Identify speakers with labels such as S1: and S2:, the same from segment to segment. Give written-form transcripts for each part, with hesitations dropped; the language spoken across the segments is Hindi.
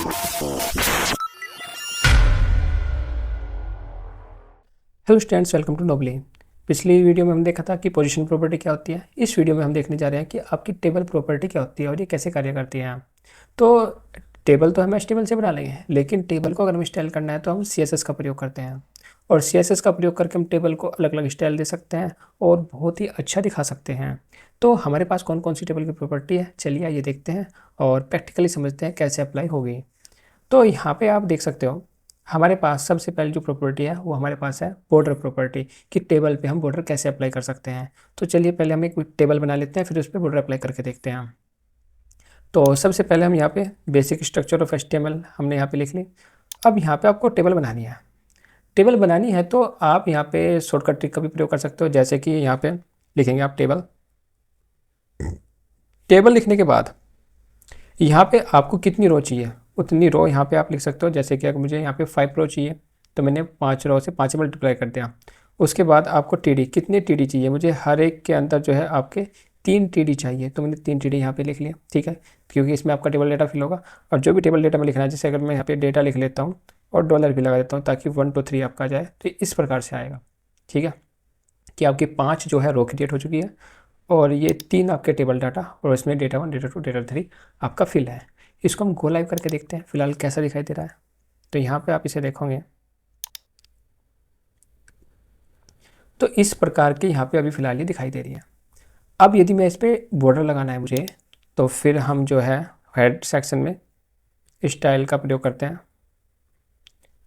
S1: Hello students, welcome to Nobly. पिछली वीडियो में हम देखा था कि पोजीशन प्रॉपर्टी क्या होती है। इस वीडियो में हम देखने जा रहे हैं कि आपकी टेबल प्रॉपर्टी क्या होती है और ये कैसे कार्य करती है। तो टेबल तो हम एचटीएमएल से बना लेंगे, लेकिन टेबल को अगर हम स्टाइल करना है तो हम सीएसएस का प्रयोग करते हैं। और सीएसएस का प्रयोग करके हम टेबल को अलग अलग स्टाइल दे सकते हैं और बहुत ही अच्छा दिखा सकते हैं। तो हमारे पास कौन कौन सी टेबल की प्रॉपर्टी है, चलिए ये देखते हैं और प्रैक्टिकली समझते हैं कैसे अप्लाई होगी। तो यहाँ पे आप देख सकते हो हमारे पास सबसे पहले जो प्रॉपर्टी है वो हमारे पास है बॉर्डर प्रॉपर्टी, कि टेबल पे हम बॉर्डर कैसे अप्लाई कर सकते हैं। तो चलिए पहले हम एक टेबल बना लेते हैं, फिर उस पर बॉर्डर अप्लाई करके देखते हैं। तो सबसे पहले हम यहाँ पे बेसिक स्ट्रक्चर ऑफ एचटीएमएल हमने यहाँ पे लिख ली। अब यहाँ पे आपको टेबल बनानी है। टेबल बनानी है तो आप यहाँ पे शॉर्टकट ट्रिक का भी प्रयोग कर सकते हो, जैसे कि यहाँ पे लिखेंगे आप टेबल। टेबल लिखने के बाद यहाँ पे आपको कितनी रो चाहिए उतनी रो यहाँ पे आप लिख सकते हो। जैसे कि अगर मुझे यहाँ पे 5 रो चाहिए तो मैंने 5 रो से 5 मल्टीप्लाई कर दिया। उसके बाद आपको टीडी, कितने टीडी चाहिए मुझे, हर एक के अंदर जो है आपके 3 टीडी चाहिए, तो मैंने 3 टीडी यहाँ पे लिख लिया। ठीक है, क्योंकि इसमें आपका टेबल डेटा फिल होगा। और जो भी टेबल डेटा में लिखना है, जैसे अगर मैं यहाँ पे डेटा लिख लेता हूँ और डॉलर भी लगा देता हूँ ताकि 1 2 3 आपका जाए, तो इस प्रकार से आएगा। ठीक है, कि आपकी 5 जो है रो क्रिएट हो चुकी है और ये 3 आपके टेबल डाटा और इसमें डेटा 1 डेटा 2 डेटा 3 आपका फिल है। इसको हम गो लाइव करके देखते हैं फिलहाल कैसा दिखाई दे रहा है। तो यहाँ पे आप इसे देखोगे तो इस प्रकार के यहाँ पे अभी फ़िलहाल ये दिखाई दे रही है। अब यदि मैं इस पर बॉर्डर लगाना है मुझे, तो फिर हम जो है हेड सेक्शन में स्टाइल का प्रयोग करते हैं।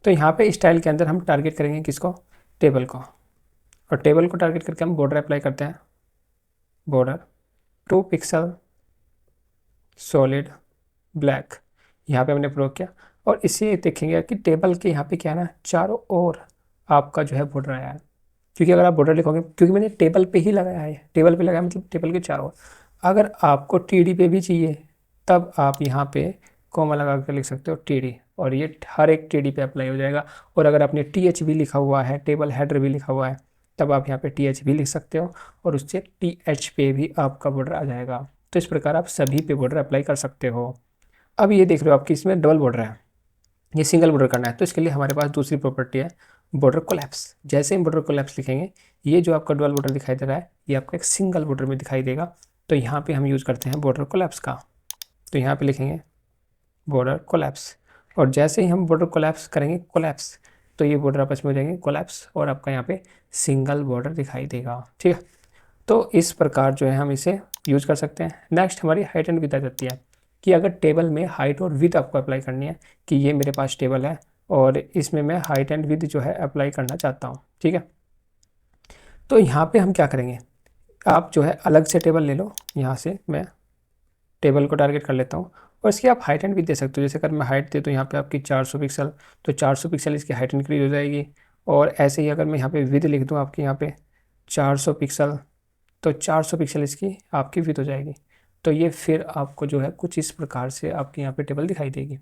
S1: तो यहाँ पे स्टाइल के अंदर हम टारगेट करेंगे किसको, टेबल को। और टेबल को टारगेट करके हम बॉर्डर अप्लाई करते हैं। बॉर्डर 2 पिक्सल सॉलिड ब्लैक यहाँ पे हमने प्रयोग किया। और इसे देखेंगे कि टेबल के यहाँ पे क्या है ना, चारों ओर आपका जो है बॉर्डर आया है। क्योंकि अगर आप बॉर्डर लिखोगे, क्योंकि मैंने टेबल पे ही लगाया है, टेबल पे लगाया मतलब टेबल के चारों ओर। अगर आपको टीडी पे भी चाहिए तब आप यहाँ पे कॉमा लगा कर लिख सकते हो टीडी, और ये हर एक टीडी पे अप्लाई हो जाएगा। और अगर आपने टीएच भी लिखा हुआ है, टेबल हेडर भी लिखा हुआ है, तब आप यहाँ पे टीएच भी लिख सकते हो और उससे टीएच पे भी आपका बॉर्डर आ जाएगा। तो इस प्रकार आप सभी पे बॉर्डर अप्लाई कर सकते हो। अब ये देख रहे हो आपकी इसमें डबल बॉर्डर है, ये सिंगल बॉर्डर करना है, तो इसके लिए हमारे पास दूसरी प्रॉपर्टी है बॉर्डर कोलैप्स। जैसे ही बॉर्डर कोलैप्स लिखेंगे, ये जो आपका डबल बॉर्डर दिखाई दे रहा है ये आपका एक सिंगल बॉर्डर में दिखाई देगा। तो यहाँ पे हम यूज़ करते हैं बॉर्डर कोलैप्स का। तो यहाँ पे लिखेंगे बॉर्डर कोलैप्स, और जैसे ही हम बॉर्डर कोलैप्स करेंगे कोलैप्स, तो ये बॉर्डर आपस में हो जाएंगे कोलैप्स और आपका यहाँ पे सिंगल बॉर्डर दिखाई देगा। ठीक है, तो इस प्रकार जो है हम इसे यूज़ कर सकते हैं। नेक्स्ट हमारी हाइट एंड विड्थ आ जाती है, कि अगर टेबल में हाइट और विड्थ आपको अप्लाई करनी है, कि ये मेरे पास टेबल है और इसमें मैं हाइट एंड विड्थ जो है अप्लाई करना चाहता हूँ। ठीक है, तो यहाँ पे हम क्या करेंगे, आप जो है अलग से टेबल ले लो। यहाँ से मैं टेबल को टारगेट कर लेता हूँ और इसकी आप हाइट एंड विड्थ दे सकते हो। जैसे अगर मैं हाइट दे तो यहाँ पे आपकी 400 पिक्सल, तो 400 पिक्सल इसकी हाइट इंक्रीज हो जाएगी। और ऐसे ही अगर मैं यहाँ पे विड्थ लिख दूँ आपकी यहाँ पे 400 पिक्सल, तो 400 पिक्सल इसकी आपकी विड्थ हो जाएगी। तो ये फिर आपको जो है कुछ इस प्रकार से आपकी यहाँ पे टेबल दिखाई देगी।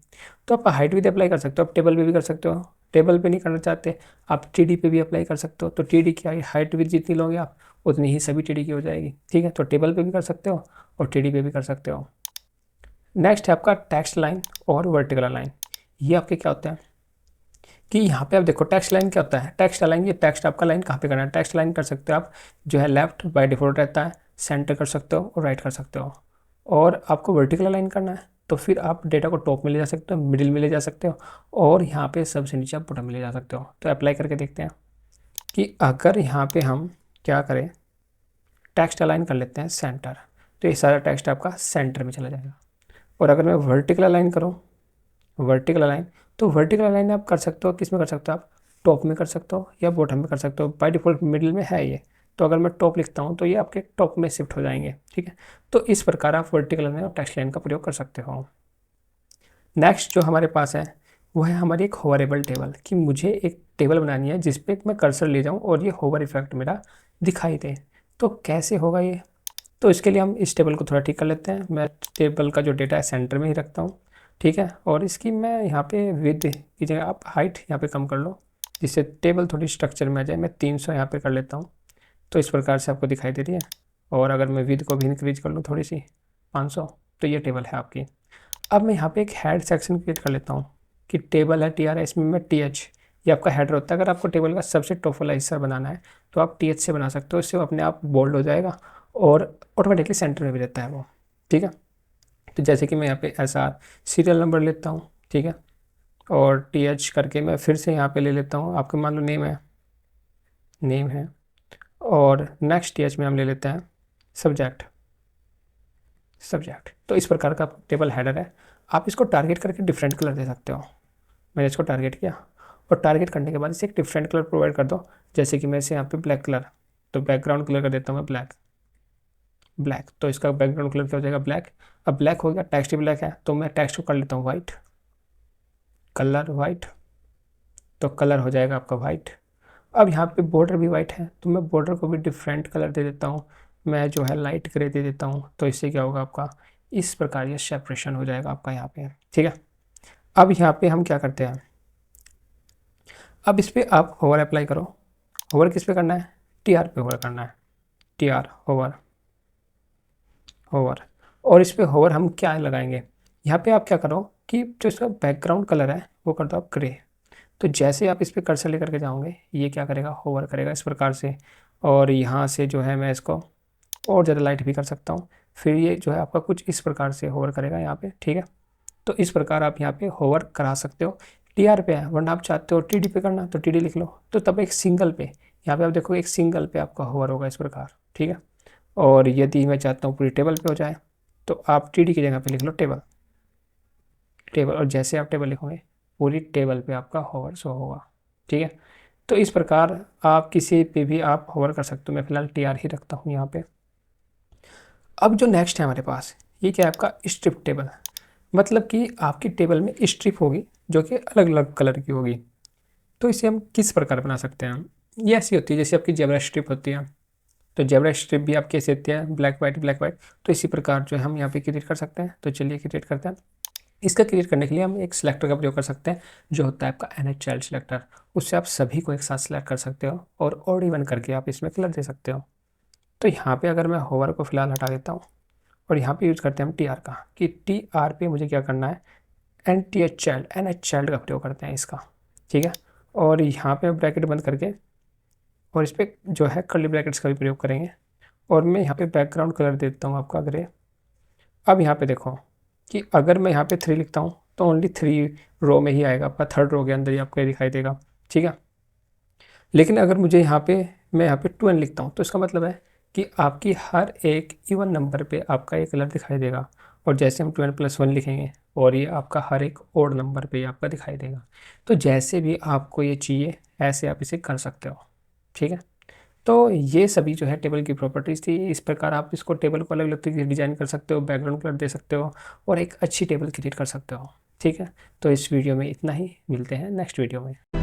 S1: तो आप हाइट विड्थ अप्लाई कर सकते हो, आप टेबल पे भी कर सकते हो। टेबल पे नहीं करना चाहते आप टीडी पे भी अप्लाई कर सकते हो। तो टीडी की हाइट विड्थ जितनी लोगे आप उतनी ही सभी टीडी की हो जाएगी। ठीक है, तो टेबल पे भी कर सकते हो और टीडी पे भी कर सकते हो। नेक्स्ट है आपका टेक्स्ट लाइन और वर्टिकल लाइन। ये आपके क्या होता है कि यहाँ पे आप देखो टेक्स्ट लाइन क्या होता है, टेक्स्ट लाइन, ये टेक्स्ट आपका लाइन कहाँ पे करना है। टेक्स्ट लाइन कर सकते हो आप जो है लेफ्ट बाय डिफॉल्ट रहता है, सेंटर कर सकते हो और राइट कर सकते हो। और आपको वर्टिकल लाइन करना है तो फिर आप डेटा को टॉप में ले जा सकते हो, मिडिल में ले जा सकते हो और यहाँ पे सबसे नीचे आप बॉटम में ले जा सकते हो। तो अप्लाई करके देखते हैं कि अगर यहाँ पे हम क्या करें, टेक्स्ट अलाइन कर लेते हैं सेंटर, तो ये सारा टेक्स्ट आपका सेंटर में चला जाएगा। और अगर मैं वर्टिकल अलाइन करूँ, वर्टिकल अलाइन, तो वर्टिकल अलाइन आप कर सकते हो, किस में कर सकते हो आप, टॉप में कर सकते हो या बॉटम में कर सकते हो। बाय डिफ़ॉल्ट मिडिल में है ये, तो अगर मैं टॉप लिखता हूँ तो ये आपके टॉप में शिफ्ट हो जाएंगे। ठीक है, तो इस प्रकार आप वर्टिकल लाइन और टेक्स्ट लाइन का प्रयोग कर सकते हो। नेक्स्ट जो हमारे पास है वो है हमारी एक होवरेबल टेबल, कि मुझे एक टेबल बनानी है जिस पे मैं कर्सर ले जाऊँ और ये होवर इफेक्ट मेरा दिखाई दे। तो कैसे होगा ये, तो इसके लिए हम इस टेबल को थोड़ा ठीक कर लेते हैं। मैं टेबल का जो डेटा है सेंटर में ही रखता हूँ। ठीक है, और इसकी मैं यहाँ पे विड्थ की जगह आप हाइट यहाँ पे कम कर लो, जिससे टेबल थोड़ी स्ट्रक्चर में आ जाए। मैं 300 यहाँ पे कर लेता हूँ, तो इस प्रकार से आपको दिखाई दे रही है। और अगर मैं विड्थ को भी इंक्रीज कर लूँ थोड़ी सी 500, तो ये टेबल है आपकी। अब मैं यहाँ पे एक हेड सेक्शन क्रिएट कर लेता हूँ कि टेबल है TR है, इसमें मैं TH, ये आपका हेडर होता है। अगर आपको टेबल का सबसे टॉप वाला हिस्सा बनाना है तो आप TH से बना सकते हो, इससे वो अपने आप बोल्ड हो जाएगा और ऑटोमेटिकली सेंटर में भी रहता है वो, ठीक है। तो जैसे कि मैं यहाँ पे SR सीरियल नंबर लेता हूँ, ठीक है, और TH करके मैं फिर से यहाँ पे ले लेता हूँ, आपके मान लो नेम है, और नेक्स्ट TH में हम ले लेते हैं सब्जेक्ट। तो इस प्रकार का टेबल हेडर है। आप इसको टारगेट करके डिफरेंट कलर दे सकते हो। मैंने इसको टारगेट किया और टारगेट करने के बाद इसे एक डिफरेंट कलर प्रोवाइड कर दो। जैसे कि मैं इसे यहाँ पे ब्लैक कलर, तो बैकग्राउंड कलर कर देता हूँ मैं ब्लैक। तो इसका बैकग्राउंड कलर क्या हो जाएगा, ब्लैक। अब ब्लैक हो गया, टेक्स्ट भी ब्लैक है, तो मैं टेक्स्ट को कर लेता हूँ वाइट, कलर वाइट, तो कलर हो जाएगा आपका वाइट। अब यहाँ पे बॉर्डर भी वाइट है, तो मैं बॉर्डर को भी डिफरेंट कलर दे देता हूँ, मैं जो है लाइट ग्रे दे देता हूँ। तो इससे क्या होगा आपका, इस प्रकार ये सेपरेशन हो जाएगा आपका यहाँ पे, ठीक है। अब यहाँ पे हम क्या करते हैं, अब इस पर आप होवर अप्लाई करो। होवर किस पे करना है, TR पे होवर करना है, TR होवर। और इस पे होवर हम क्या लगाएंगे, यहाँ पे आप क्या करो कि जो इसका बैकग्राउंड कलर है वो कर दो आप ग्रे। तो जैसे आप इस पर कर्सर लेकर के जाओगे, ये क्या करेगा, होवर करेगा इस प्रकार से। और यहाँ से जो है मैं इसको और ज़्यादा लाइट भी कर सकता हूँ, फिर ये जो है आपका कुछ इस प्रकार से होवर करेगा यहाँ पे, ठीक है। तो इस प्रकार आप यहाँ पे होवर करा सकते हो। TR पे है, वरना आप चाहते हो TD पे करना तो TD लिख लो, तो तब एक सिंगल पे, यहाँ पे आप देखो एक सिंगल पे आपका होवर होगा इस प्रकार, ठीक है। और यदि मैं चाहता हूँ पूरी टेबल पे हो जाए तो आप TD की जगह पे लिख लो टेबल, और जैसे आप टेबल लिखोगे पूरी टेबल पे आपका होवर शो होगा, ठीक है। तो इस प्रकार आप किसी पे भी आप होवर कर सकते हो। मैं फिलहाल TR ही रखता हूँ यहाँ पे। अब जो नेक्स्ट है हमारे पास, ये क्या है आपका स्ट्रिप टेबल, मतलब कि आपकी टेबल में स्ट्रिप होगी जो कि अलग अलग कलर की होगी। तो इसे हम किस प्रकार बना सकते हैं, ये ऐसी होती है जैसे आपकी जेब्रा स्ट्रिप होती है, तो जेब्रा स्ट्रिप भी आप कैसे होती है, ब्लैक वाइट। तो इसी प्रकार जो है हम यहाँ पे क्रिएट कर सकते हैं। तो चलिए क्रिएट करते हैं। इसका क्रिएट करने के लिए हम एक सिलेक्टर का प्रयोग कर सकते हैं जो होता है आपका NH चाइल्ड सिलेक्टर। उससे आप सभी को एक साथ सिलेक्ट कर सकते हो और ऑड इवन करके आप इसमें कलर दे सकते हो। तो यहाँ पे अगर मैं होवर को फिलहाल हटा देता हूँ और यहाँ पे यूज़ करते हैं हम TR का, कि TR पे मुझे क्या करना है, NH चाइल्ड का प्रयोग करते हैं इसका, ठीक है। और यहाँ पे ब्रैकेट बंद करके और इस पर जो है कर्ली ब्रैकेट्स का भी प्रयोग करेंगे। और मैं यहाँ पे बैकग्राउंड कलर देता हूँ आपका ग्रे। अब यहाँ पे देखो कि अगर मैं यहाँ पे 3 लिखता हूँ तो ओनली 3 रो में ही आएगा, आपका 3rd रो के अंदर ही आपको ये दिखाई देगा, ठीक है। लेकिन अगर मुझे मैं यहाँ पे 2n लिखता हूँ तो इसका मतलब है कि आपकी हर एक इवन नंबर पे आपका ये कलर दिखाई देगा। और जैसे हम 2n+1 लिखेंगे और ये आपका हर एक ओड नंबर पे आपका दिखाई देगा। तो जैसे भी आपको ये चाहिए ऐसे आप इसे कर सकते हो, ठीक है। तो ये सभी जो है टेबल की प्रॉपर्टीज़ थी। इस प्रकार आप इसको टेबल को अलग अलग तरीके से डिज़ाइन कर सकते हो, बैकग्राउंड कलर दे सकते हो और एक अच्छी टेबल क्रिएट कर सकते हो, ठीक है। तो इस वीडियो में इतना ही, मिलते हैं नेक्स्ट वीडियो में।